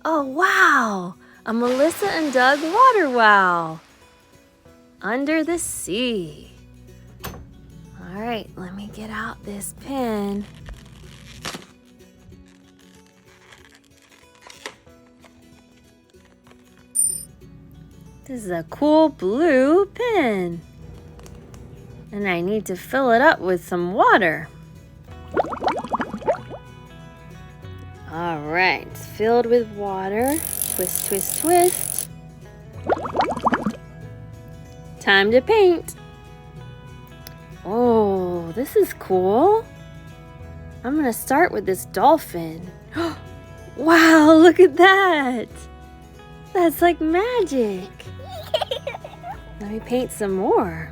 Oh, wow! A Melissa and Doug water wow! Under the sea. All right, let me get out this pen. This is a cool blue pen. And I need to fill it up with some water. All right, it's filled with water. Twist, twist, twist. Time to paint. Oh, this is cool. I'm gonna start with this dolphin. Wow, look at that. That's like magic. Let me paint some more.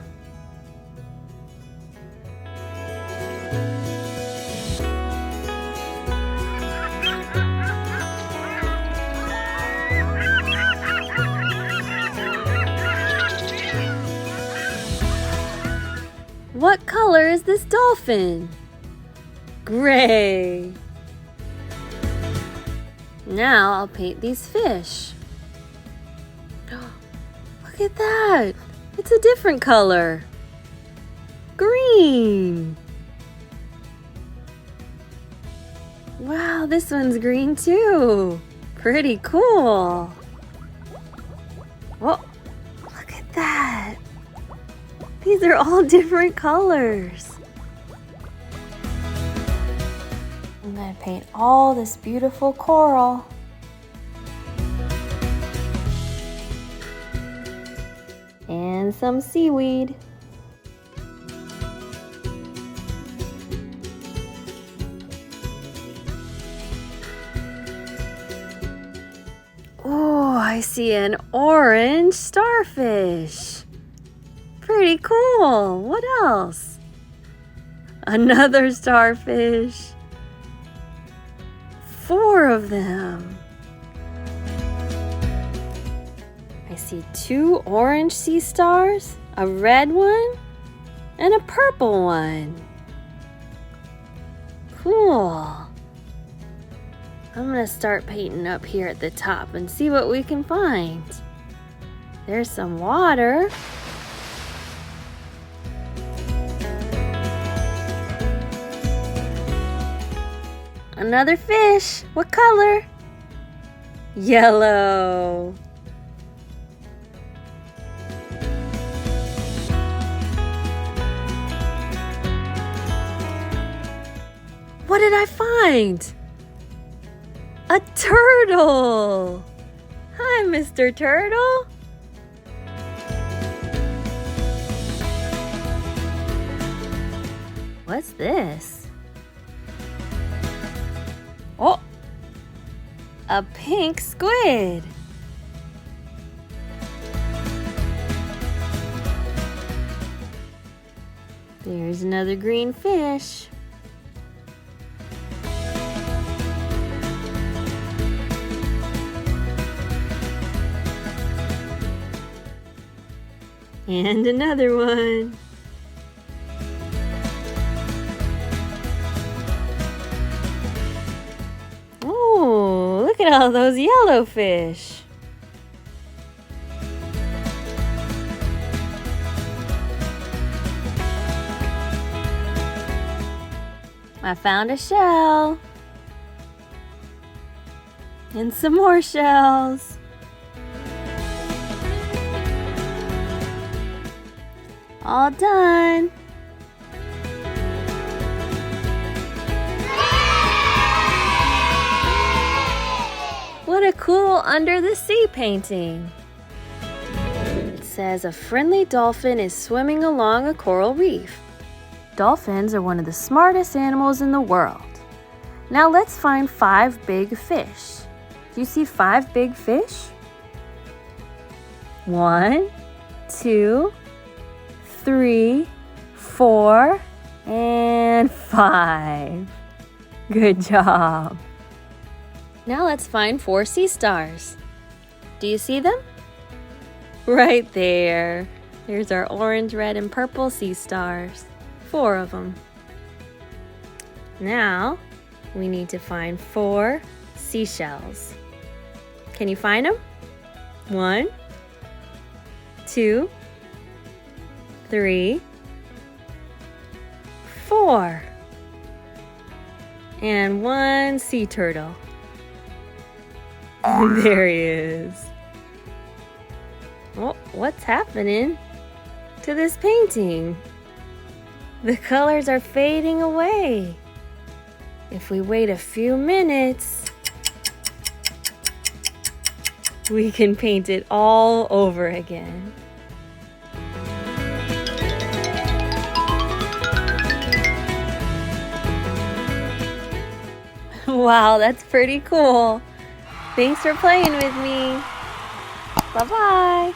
What color is this dolphin? Gray. Now I'll paint these fish. Look at that. It's a different color. Green. Wow, this one's green too. Pretty cool. Whoa, look at that. These are all different colors. I'm gonna paint all this beautiful coral. And some seaweed. Oh, I see an orange starfish. Pretty cool. What else? Another starfish. 4 of them. I see 2 orange sea stars, a red one, and a purple one. Cool. I'm gonna start painting up here at the top and see what we can find. There's some water. Another fish. What color? Yellow. What did I find? A turtle. Hi, Mr. Turtle. What's this? Oh, a pink squid. There's another green fish. And another one. Oh, look at all those yellow fish. I found a shell. And some more shells. All done. What a cool under the sea painting. It says a friendly dolphin is swimming along a coral reef. Dolphins are one of the smartest animals in the world. Now let's find 5 big fish. Do you see 5 big fish? 1, 2, 3, 4, and 5. Good job. Now let's find 4 sea stars. Do you see them? Right there. There's our orange, red, and purple sea stars. 4 of them. Now we need to find 4 seashells. Can you find them? 1, 2, 3, 4. And 1 sea turtle. There he is. Oh, what's happening to this painting? The colors are fading away. If we wait a few minutes, we can paint it all over again. Wow, that's pretty cool. Thanks for playing with me. Bye-bye.